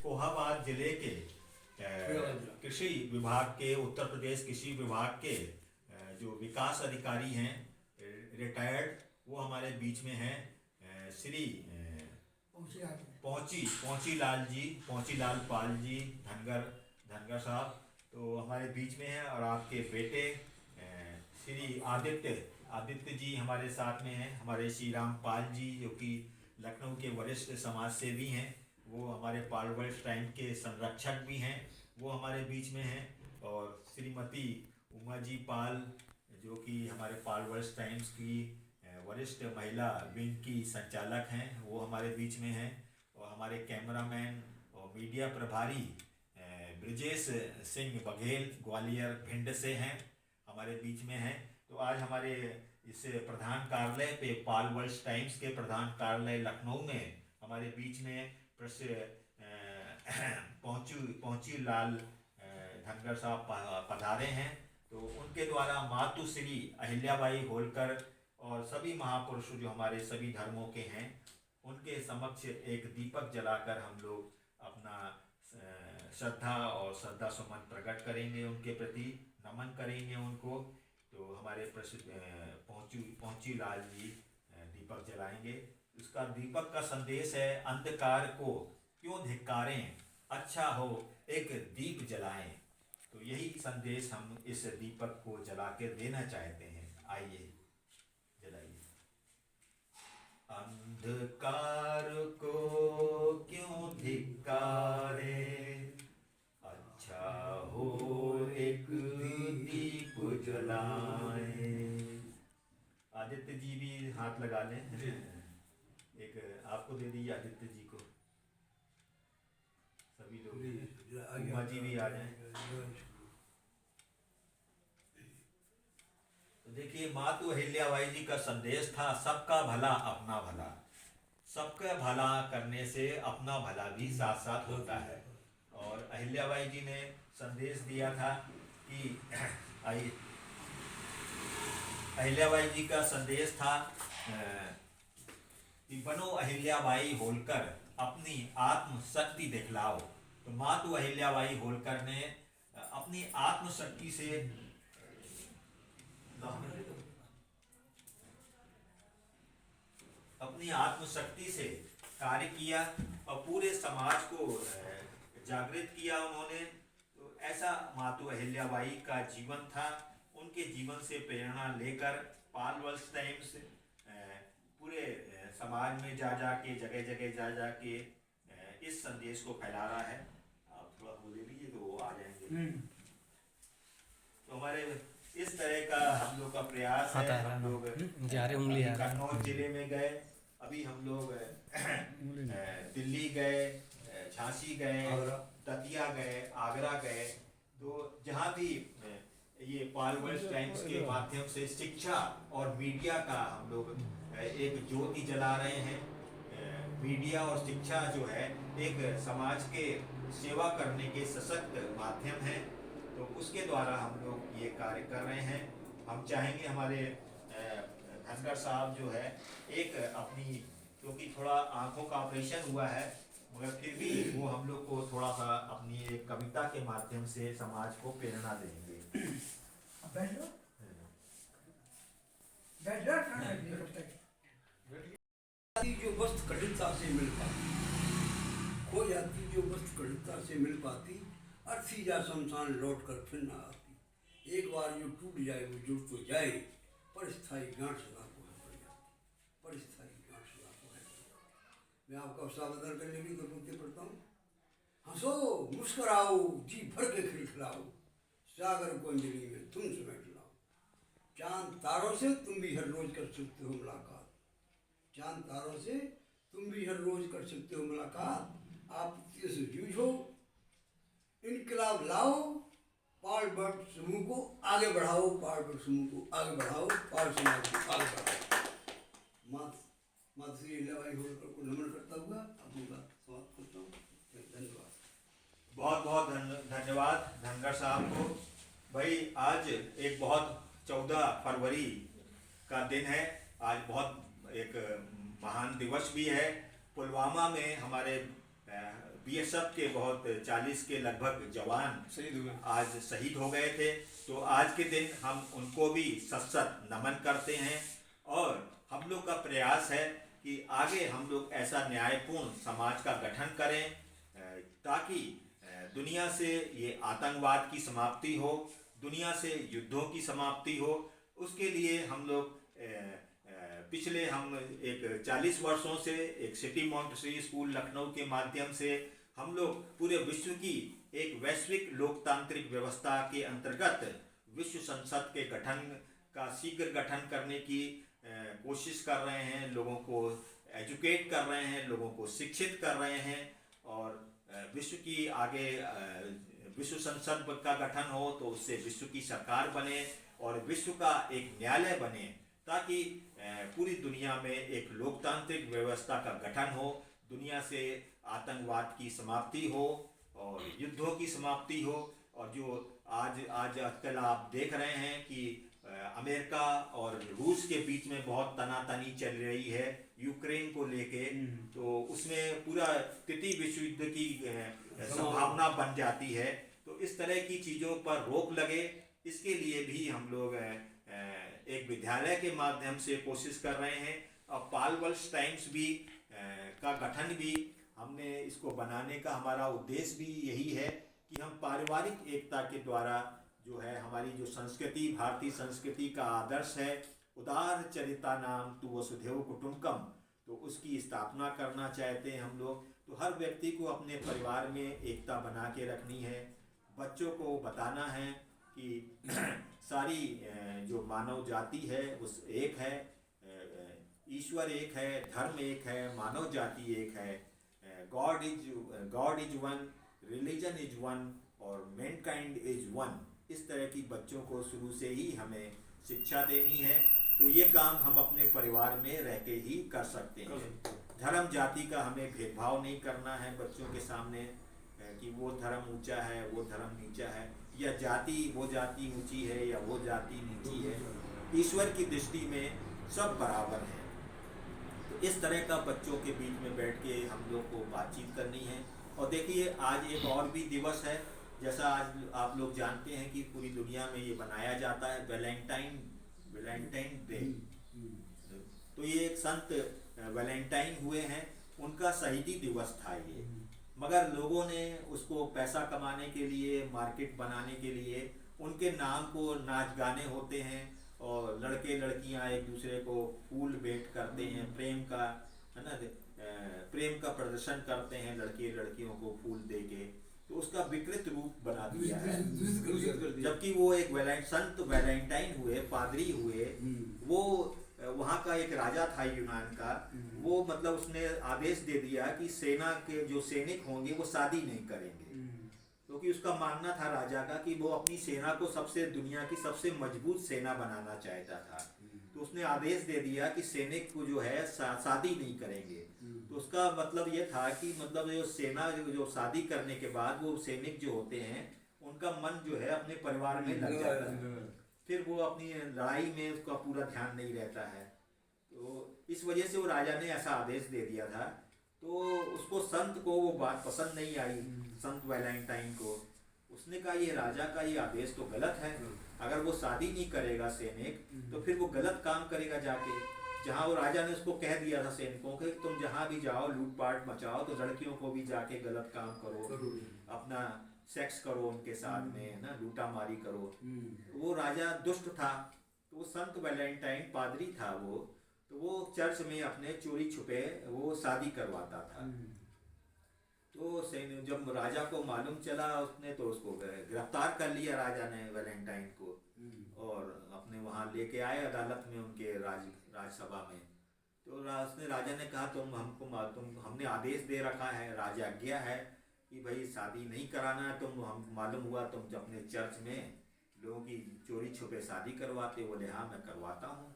फतेहाबाद जिले के कृषि विभाग के, उत्तर प्रदेश कृषि विभाग के जो विकास अधिकारी हैं रिटायर्ड, वो हमारे बीच में हैं, श्री पहुंची लाल पाल जी धनगर साहब, तो हमारे बीच में हैं। और आपके बेटे श्री आदित्य जी हमारे साथ में हैं। हमारे श्री राम पाल जी जो कि लखनऊ के वरिष्ठ समाज सेवी हैं, वो हमारे पालवर्ल्ड टाइम के संरक्षक भी हैं, वो हमारे बीच में हैं। और श्रीमती उमा जी पाल जो कि हमारे पालवर्ल्ड टाइम्स की वरिष्ठ महिला विंग की संचालक हैं, वो हमारे बीच में हैं। और हमारे कैमरामैन और मीडिया प्रभारी ब्रिजेश सिंह बघेल ग्वालियर भिंड से हैं, हमारे बीच में हैं। तो आज हमारे इस प्रधान कार्यालय पे, पालवर्ल्ड टाइम्स के प्रधान कार्यालय लखनऊ में हमारे बीच में पहुंची लाल धनगर साहब पधारे हैं। तो उनके द्वारा मातुश्री अहिल्याबाई होलकर और सभी महापुरुष जो हमारे सभी धर्मों के हैं, उनके समक्ष एक दीपक जलाकर हम लोग अपना श्रद्धा और श्रद्धा सुमन प्रकट करेंगे, उनके प्रति नमन करेंगे उनको। तो हमारे प्रसिद्ध पहुंची लाल जी दीपक जलाएंगे। उसका दीपक का संदेश है, अंधकार को क्यों धिक्कारें, अच्छा हो एक दीप जलाएं। तो यही संदेश हम इस दीपक को जला के देना चाहते हैं। आइए जलाइए। अंधकार को क्यों धिक्कारे, अच्छा हो एक दीप जलाए। आदित्य जी भी हाथ लगा लें, एक आपको दे दीजिए आदित्य जी को, सभी लोग, उमा जी भी आ जाएं। तो देखिए, मातु अहिल्याबाई जी का संदेश था, सबका भला अपना भला। सबका भला करने से अपना भला भी साथ साथ होता है। और अहिल्याबाई जी ने संदेश दिया था कि आइए, अहिल्याबाई जी का संदेश था कि बनो अहिल्याबाई होलकर, अपनी आत्मशक्ति दिखलाओ। तो मातु अहिल्याबाई होलकर ने अपनी आत्मशक्ति से कार्य किया और पूरे समाज को जागृत किया उन्होंने। तो ऐसा मातु अहिल्याबाई का जीवन था। उनके जीवन से प्रेरणा लेकर पालवर्ल्ड टाइम्स पूरे समाज में जा के इस संदेश को फैला रहा है। आप थोड़ा बोले लीजिए तो वो आ जाएंगे। तो हमारे इस तरह का हम लोग का प्रयास है। हम लोग कन्नौज जिले में गए, अभी हम लोग दिल्ली गए, झांसी गए, दतिया गए, आगरा गए। तो जहाँ भी ये पालवर्ल्ड टाइम्स के माध्यम से शिक्षा और मीडिया का हम लोग एक ज्योति जला रहे हैं। मीडिया और शिक्षा जो है एक समाज के सेवा करने के सशक्त माध्यम है। तो उसके द्वारा हम लोग ये कार्य कर रहे हैं। हम चाहेंगे हमारे धनगर साहब जो है एक अपनी, क्योंकि थोड़ा आंखों का ऑपरेशन हुआ है, मगर फिर भी वो हम लोग को थोड़ा सा अपनी एक कविता के माध्यम से समाज को प्रेरणा देंगे। जो वस्तु कठिनता से मिल पाती, खो जाती जो वस्तु कठिनता से मिल पाती, अर्थी जा शमशान लौट कर फिर न आती। एक बार जो टूट जाए वो जुड़ तो जाए, पर स्थायी गांठ सदा को है पड़ जाती, पर स्थायी गांठ सदा को है पड़ जाती। मैं आपका सावधान करने की तो पढ़ता हूँ। हंसो मुस्कुराओ जी भर के खिलखिलाओ, सागर को अंजलि में तुम समेट लाओ। चांद तारों से तुम भी हर रोज कर सकते हो मुलाकात, चांद तारों से तुम भी हर रोज कर सकते हो मुलाकात। आप से जूझो, इनकलाब लाओ, पालवर्ल्ड समूह को आगे बढ़ाओ, पालवर्ल्ड समूह को आगे बढ़ाओ, पाल समाज को आगे बढ़ाओ। मातुश्री अहिल्याबाई होलकर को नमन करता हुआ अपनी बात समाप्त करता हूँ। धन्यवाद। बहुत बहुत धन्यवाद धनगर साहब को। भाई आज एक बहुत 14 फरवरी का दिन है। आज बहुत एक महान दिवस भी है। पुलवामा में हमारे बीएसएफ के बहुत 40 के लगभग जवान शहीद हुए। आज शहीद हो गए थे। तो आज के दिन हम उनको भी सत नमन करते हैं और हम लोग का प्रयास है कि आगे हम लोग ऐसा न्यायपूर्ण समाज का गठन करें ताकि दुनिया से ये आतंकवाद की समाप्ति हो, दुनिया से युद्धों की समाप्ति हो। उसके लिए हम लोग पिछले हम एक 40 वर्षों से एक सिटी मॉन्टेसरी स्कूल लखनऊ के माध्यम से हम लोग पूरे विश्व की एक वैश्विक लोकतांत्रिक व्यवस्था के अंतर्गत विश्व संसद के गठन का शीघ्र गठन करने की कोशिश कर रहे हैं, लोगों को एजुकेट कर रहे हैं, लोगों को शिक्षित कर रहे हैं और विश्व की आगे विश्व संसद का गठन हो तो उससे विश्व की सरकार बने और विश्व का एक न्यायालय बने ताकि पूरी दुनिया में एक लोकतांत्रिक व्यवस्था का गठन हो, दुनिया से आतंकवाद की समाप्ति हो और युद्धों की समाप्ति हो। और जो आजकल आप देख रहे हैं कि अमेरिका और रूस के बीच में बहुत तनातनी चल रही है यूक्रेन को लेके, तो उसमें पूरा तृतीय विश्व युद्ध की संभावना बन जाती है। तो इस तरह की चीज़ों पर रोक लगे, इसके लिए भी हम लोग एक विद्यालय के माध्यम से कोशिश कर रहे हैं और पाल वल्श टाइम्स भी का गठन भी हमने इसको बनाने का हमारा उद्देश्य भी यही है कि हम पारिवारिक एकता के द्वारा जो है हमारी जो संस्कृति, भारतीय संस्कृति का आदर्श है उदार चरिता नाम तु वसुधैव कुटुंबकम, तो उसकी स्थापना करना चाहते हैं हम लोग। तो हर व्यक्ति को अपने परिवार में एकता बना के रखनी है, बच्चों को बताना है कि सारी जो मानव जाति है उस एक है, ईश्वर एक है, धर्म एक है, मानव जाति एक है, God is one, religion is one और मैनकाइंड इज वन। इस तरह की बच्चों को शुरू से ही हमें शिक्षा देनी है। तो ये काम हम अपने परिवार में रह के ही कर सकते हैं। धर्म जाति का हमें भेदभाव नहीं करना है बच्चों के सामने कि वो धर्म ऊंचा है वो धर्म नीचा है, या जाति वो जाति ऊंची है या वो जाति नीची है। ईश्वर की दृष्टि में सब बराबर हैं। तो इस तरह का बच्चों के बीच में बैठ के हम लोग को बातचीत करनी है। और देखिए आज एक और भी दिवस है, जैसा आज आप लोग जानते हैं कि पूरी दुनिया में ये बनाया जाता है वैलेंटाइन डे। तो ये एक संत वैलेंटाइन हुए हैं, उनका शहीदी दिवस था ये, मगर लोगों ने उसको पैसा कमाने के लिए, मार्केट बनाने के लिए उनके नाम को नाच गाने होते हैं और लड़के लड़कियां एक दूसरे को फूल भेंट करते हैं, प्रेम का है ना, प्रेम का प्रदर्शन करते हैं लड़के लड़कियों को फूल दे के। तो उसका विकृत रूप बना दिया है। जबकि वो एक संत वैलेंटाइन हुए, पादरी हुए, वो वहाँ का एक राजा था यूनान का, वो मतलब उसने आदेश दे दिया कि सेना के जो सैनिक होंगे वो शादी नहीं करेंगे, क्योंकि उसका मानना था राजा का कि वो अपनी सेना को दुनिया की सबसे मजबूत सेना बनाना चाहता था। तो उसने आदेश दे दिया कि सैनिक को जो है शादी नहीं करेंगे। तो उसका मतलब ये था कि मतलब जो सेना जो शादी करने के बाद वो सैनिक जो होते हैं उनका मन जो है अपने परिवार में लग जाता है, फिर वो अपनी लड़ाई में उसका पूरा ध्यान नहीं रहता है। तो इस वजह से वो राजा ने ऐसा आदेश दे दिया था। तो उसको संत को वो बात पसंद नहीं आई, संत वैलेंटाइन को। उसने कहा ये राजा का ये आदेश तो गलत है, अगर वो शादी नहीं करेगा सैनिक तो फिर वो गलत काम करेगा जाके। जहाँ वो राजा ने उसको कह दिया था सैनिकों के तुम जहाँ भी जाओ लूटपाट मचाओ, तो लड़कियों को भी जाके गलत काम करो, अपना सेक्स करो उनके साथ में ना, लूटा मारी करो। वो राजा दुष्ट था। तो वो संत वैलेंटाइन पादरी था वो, तो वो चर्च में अपने चोरी छुपे वो शादी करवाता था। तो जब राजा को मालूम चला उसने तो उसको गिरफ्तार कर लिया राजा ने वैलेंटाइन को, और अपने वहाँ लेके आए अदालत में उनके राजसभा में। तो उसने राजा ने कहा हमने आदेश दे रखा है, राजाज्ञा है कि भाई शादी नहीं कराना है। हम मालूम हुआ तुम अपने चर्च में लोगों की चोरी छुपे शादी करवाते। बोले हाँ मैं करवाता हूँ।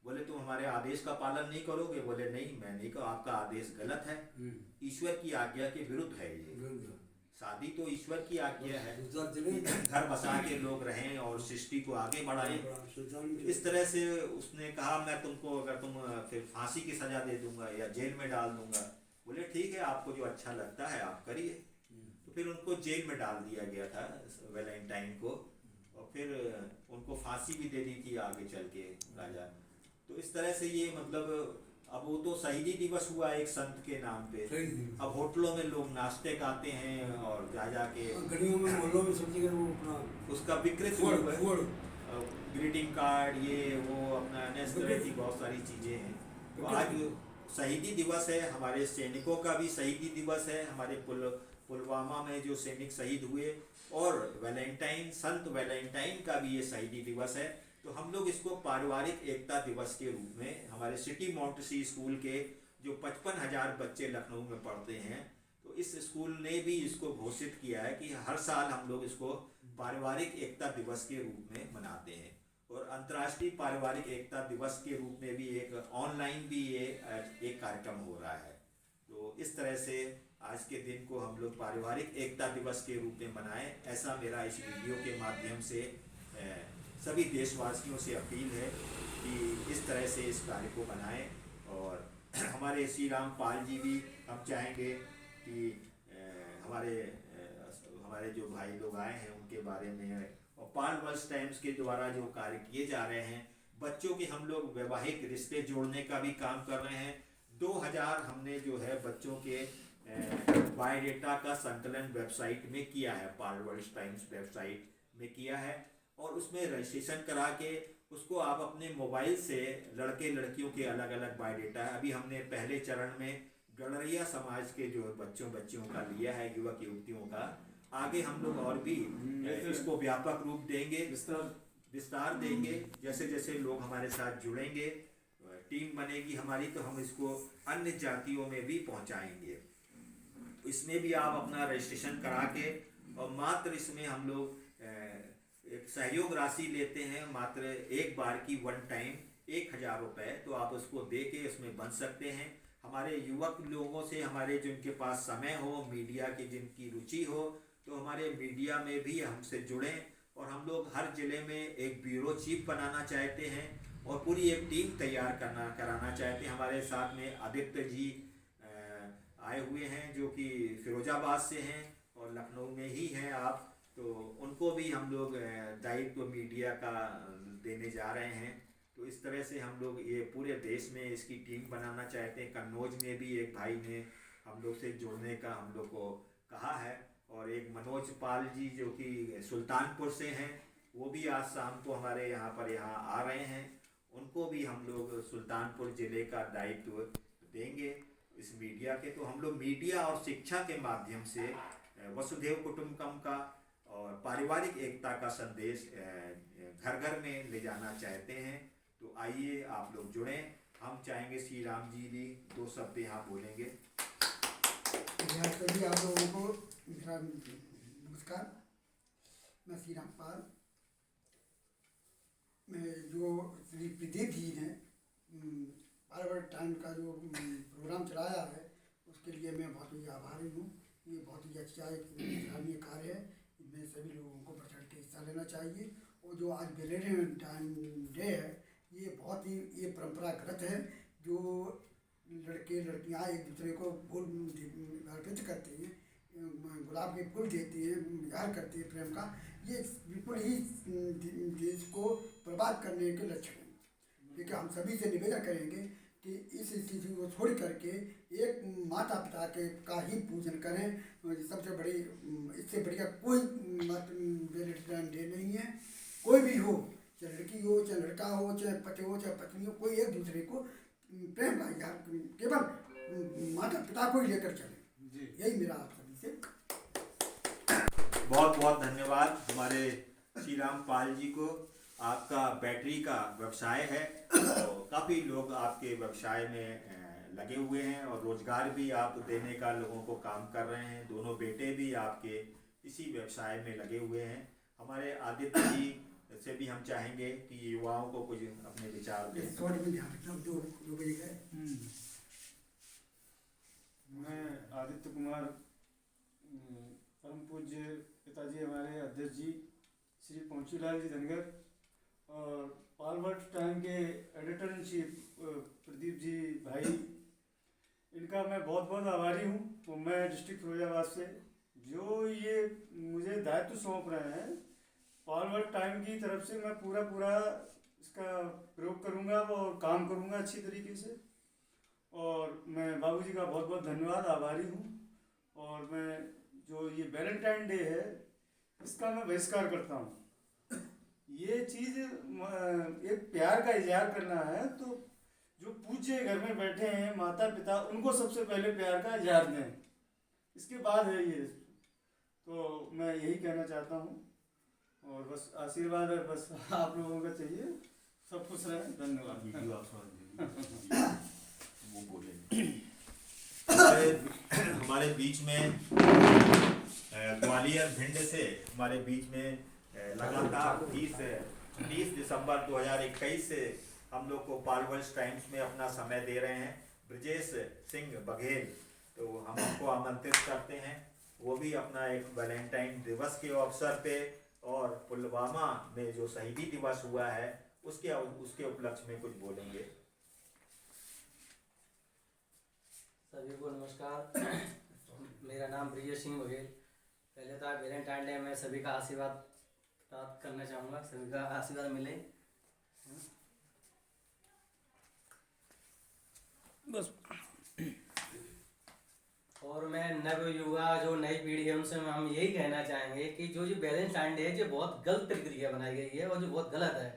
बोले तुम हमारे आदेश का पालन नहीं करोगे? बोले नहीं मैं नहीं करो, आपका आदेश गलत है, ईश्वर की आज्ञा के विरुद्ध है ये शादी। तो ईश्वर की आज्ञा है घर बसा के लोग रहें और सृष्टि को आगे बढ़ाएं। इस तरह से उसने कहा मैं तुमको अगर तुम फिर फांसी की सजा दे दूंगा या जेल में डाल दूंगा। बोले ठीक है, आपको जो अच्छा लगता है आप करिए। तो फिर उनको जेल में डाल दिया गया था वैलेंटाइन को, और फिर उनको फांसी भी दे दी थी आगे चल के राजा। तो इस तरह से ये मतलब अब वो तो शहीदी दिवस हुआ एक संत के नाम पे। सही दिन। अब होटलों में लोग नाश्ते खाते हैं और जा जा के गलियों में मोहल्लों में सब जगह वो अपना उसका विकृत फुड़ रूप है। फुड़ ग्रीटिंग कार्ड ये वो अपना अनेक तरह की बहुत सारी चीज़ें हैं। तो आज शहीदी दिवस है, हमारे सैनिकों का भी शहीदी दिवस है, हमारे पुलवामा में जो सैनिक शहीद हुए, और वैलेंटाइन संत वैलेंटाइन का भी ये शहीदी दिवस है। तो हम लोग इसको पारिवारिक एकता दिवस के रूप में हमारे सिटी माउंटसी स्कूल के जो 55,000 बच्चे लखनऊ में पढ़ते हैं, तो इस स्कूल ने भी इसको घोषित किया है कि हर साल हम लोग इसको पारिवारिक एकता दिवस के रूप में मनाते हैं। और अंतर्राष्ट्रीय पारिवारिक एकता दिवस के रूप में भी एक ऑनलाइन भी ये एक कार्यक्रम हो रहा है। तो इस तरह से आज के दिन को हम लोग पारिवारिक एकता दिवस के रूप में मनाएं, ऐसा मेरा इस वीडियो के माध्यम से सभी देशवासियों से अपील है कि इस तरह से इस कार्य को बनाएं। और हमारे श्री राम पाल जी भी हम चाहेंगे कि हमारे जो भाई लोग आए हैं उनके बारे में, और पाल वर्ल्ड टाइम्स के द्वारा जो कार्य किए जा रहे हैं, बच्चों के हम लोग वैवाहिक रिश्ते जोड़ने का भी काम कर रहे हैं। 2000 हमने जो है बच्चों के बायोडेटा का संकलन वेबसाइट में किया है, पाल वर्ल्ड टाइम्स वेबसाइट में किया है, और उसमें रजिस्ट्रेशन करा के उसको आप अपने मोबाइल से लड़के लड़कियों के अलग अलग बायोडेटा है। अभी हमने पहले चरण में गणरिया समाज के जो बच्चियों का लिया है, युवक युवतियों का। आगे हम लोग और भी इसको व्यापक रूप देंगे, विस्तार देंगे। जैसे जैसे लोग हमारे साथ जुड़ेंगे, टीम बनेगी हमारी, तो हम इसको अन्य जातियों में भी पहुंचाएंगे। इसमें भी आप अपना रजिस्ट्रेशन करा के, और मात्र इसमें हम लोग एक सहयोग राशि लेते हैं, मात्र एक बार की वन टाइम 1,000 रुपये। तो आप उसको दे के उसमें बन सकते हैं। हमारे युवक लोगों से, हमारे जिनके पास समय हो, मीडिया की जिनकी रुचि हो, तो हमारे मीडिया में भी हमसे जुड़ें। और हम लोग हर ज़िले में एक ब्यूरो चीफ बनाना चाहते हैं और पूरी एक टीम तैयार कराना चाहते हैं। हमारे साथ में आदित्य जी आए हुए हैं जो कि फिरोजाबाद से हैं और लखनऊ में ही हैं आप, तो उनको भी हम लोग दायित्व मीडिया का देने जा रहे हैं। तो इस तरह से हम लोग ये पूरे देश में इसकी टीम बनाना चाहते हैं। कन्नौज में भी एक भाई ने हम लोग से जुड़ने का हम लोग को कहा है, और एक मनोज पाल जी जो कि सुल्तानपुर से हैं, वो भी आज शाम को हमारे यहाँ आ रहे हैं। उनको भी हम लोग सुल्तानपुर ज़िले का दायित्व देंगे इस मीडिया के। तो हम लोग मीडिया और शिक्षा के माध्यम से वसुधैव कुटुंबकम का और पारिवारिक एकता का संदेश घर घर में ले जाना चाहते हैं। तो आइए आप लोग जुड़ें। हम चाहेंगे श्री राम जी भी 2 शब्द यहाँ बोलेंगे। सभी आप लोगों को मेरा नमस्कार। मैं श्री राम पाल। मैं जो श्री प्रदीप जी ने पारिवारिक टाइम का जो प्रोग्राम चलाया है, उसके लिए मैं बहुत ही आभारी हूँ। ये बहुत ही अच्छा एक सराहनीय कार्य है। इसमें सभी लोगों को बढ़ चढ़ के हिस्सा लेना चाहिए। और जो आज वैलेंटाइन डे है, ये बहुत ही परंपरागत है। जो लड़के लड़कियाँ एक दूसरे को फूल अर्पित करते हैं, गुलाब के फूल देते हैं, इजहार करते हैं प्रेम का, ये बिल्कुल ही देश को बर्बाद करने के लक्षण हैं। लेकिन हम सभी से निवेदन करेंगे कि इस स्थिति को छोड़ करके एक माता पिता के का ही पूजन करें। सबसे बड़ी, इससे बढ़िया कोई वैलेंटाइन डे नहीं है। कोई भी हो, चाहे लड़की हो, चाहे लड़का हो, चाहे पति हो, चाहे पत्नी हो, कोई एक दूसरे को प्रेम का इजहार केवल माता पिता को ही लेकर चले। यही मेरा आप सभी से। बहुत बहुत धन्यवाद हमारे श्री राम पाल जी को। आपका बैटरी का व्यवसाय है, तो काफ़ी लोग आपके व्यवसाय में लगे हुए हैं और रोजगार भी आप देने का लोगों को काम कर रहे हैं। दोनों बेटे भी आपके इसी व्यवसाय में लगे हुए हैं। हमारे आदित्य जी से भी हम चाहेंगे कि युवाओं को कुछ अपने विचार दें। मैं आदित्य कुमार, परम पूज्य पिताजी हमारे अध्यक्ष जी श्री पहुंचीलाल जी धनगर और पाल वर्ल्ड टाइम के editor in chief Pradeep ji भाई, इनका मैं बहुत बहुत आभारी हूँ। तो मैं डिस्ट्रिक्ट फिरोजाबाद से जो ये मुझे दायित्व सौंप रहे हैं पाल वर्ल्ड टाइम की तरफ से, मैं पूरा पूरा इसका प्रयोग करूँगा और काम करूँगा अच्छी तरीके से। और मैं बाबूजी का बहुत बहुत धन्यवाद आभारी हूँ। और मैं जो ये वैलेंटाइन डे है इसका मैं बहिष्कार करता हूँ। ये चीज़ एक प्यार का इजहार करना है तो जो पूज्य घर में बैठे हैं माता पिता, उनको सबसे पहले प्यार का इजहार दें, इसके बाद है ये। तो मैं यही कहना चाहता हूँ और बस आशीर्वाद है बस आप लोगों का चाहिए। सब खुश रहें, धन्यवाद। वीडियो आप समझ लीजिए। वो बोले हमारे बीच में ग्वालियर भिंड से हमारे बीच में लगातार 20 दिसंबर 2021 से हम लोग को पाल वर्ल्ड टाइम्स में अपना समय दे रहे हैं ब्रजेश सिंह बघेल। तो हम उनको आमंत्रित करते हैं, वो भी अपना एक वैलेंटाइन दिवस के अवसर पे और पुलवामा में जो शहीदी दिवस हुआ है उसके उपलक्ष्य में कुछ बोलेंगे। सभी को नमस्कार। मेरा नाम ब्रजेश सिंह बघेल। पहले तो वैलेंटाइन डे में सभी का आशीर्वाद प्राप्त करना चाहूँगा, सभी का आशीर्वाद मिले बस। और मैं नव युवा जो नई पीढ़ी है उनसे हम यही कहना चाहेंगे कि जो वैलेंटाइन डे है जो बहुत गलत प्रक्रिया बनाई गई है और जो बहुत गलत है।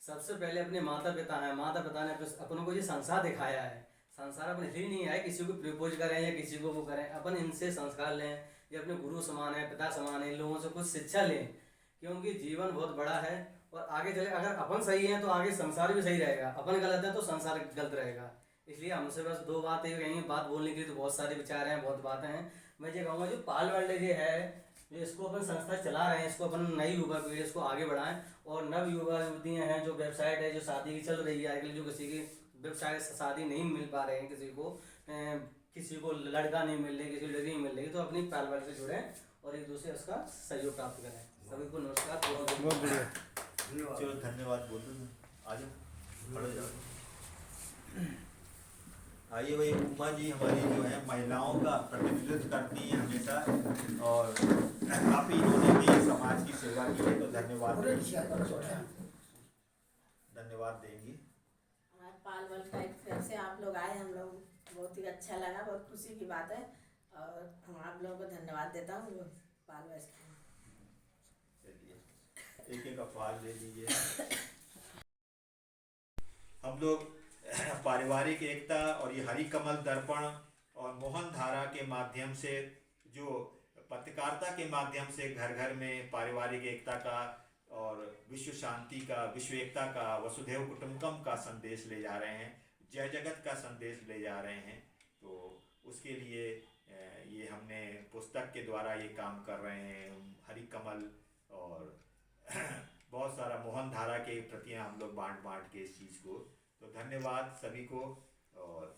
सबसे पहले अपने माता पिता हैं, माता पिता ने अपन को ये संसार दिखाया है। संसार अपन इसलिए नहीं है किसी को प्रपोज करें या किसी को वो करें, अपन इनसे संस्कार लें। ये अपने गुरु समान है, पिता समान है, इन लोगों से कुछ शिक्षा लें क्योंकि जीवन बहुत बड़ा है। और आगे चले अगर अपन सही हैं तो आगे संसार भी सही रहेगा, अपन गलत है तो संसार गलत रहेगा। इसलिए हमसे बस दो बातें कहेंगे। बात बोलने के लिए तो बहुत सारे विचार हैं, बहुत बातें हैं। मैं ये कहूँगा जो पाल वर्ल्ड डे है जो इसको अपन संस्था चला रहे हैं, इसको अपन नई युवा पीढ़ी इसको आगे बढ़ाएं। और नव युवा युवतियाँ हैं जो वेबसाइट है जो शादी की चल रही है आजकल, जो किसी की वेबसाइट से शादी नहीं मिल पा रहे हैं, किसी को लड़का नहीं मिल रही, किसी को लड़की नहीं मिल रही, तो अपनी पाल वर्ल्ड से जुड़ें और एक दूसरे उसका सहयोग प्राप्त करें। सभी को नमस्कार, बहुत बढ़िया, धन्यवाद। चलो धन्यवाद बोल दो, आ जाओ, खड़े हो जाओ। आइए भाई, उमा जी हमारी जो है महिलाओं का प्रतिनिधित्व करती हैं हमेशा और काफ़ी इन्होंने भी समाज की सेवा की है, तो धन्यवाद देंगी। पाल वर्ल्ड टाइम फिर से आप लोग आए, हम लोग बहुत ही अच्छा लगा, बहुत खुशी की बात है और हम आप लोगों को धन्यवाद देता हूँ। पाल वर्ल्ड चलिए एक एक अखबार ले लीजिए। हम लोग पारिवारिक एकता और ये हरि कमल दर्पण और मोहन धारा के माध्यम से, जो पत्रकारिता के माध्यम से घर घर में पारिवारिक एकता का और विश्व शांति का, विश्व एकता का, वसुधैव कुटुंबकम का संदेश ले जा रहे हैं, जय जगत का संदेश ले जा रहे हैं। तो उसके लिए ये हमने पुस्तक के द्वारा ये काम कर रहे हैं। हरि कमल और बहुत सारा मोहन धारा के प्रतियां हम लोग बांट के इस चीज़ को, तो धन्यवाद सभी को। और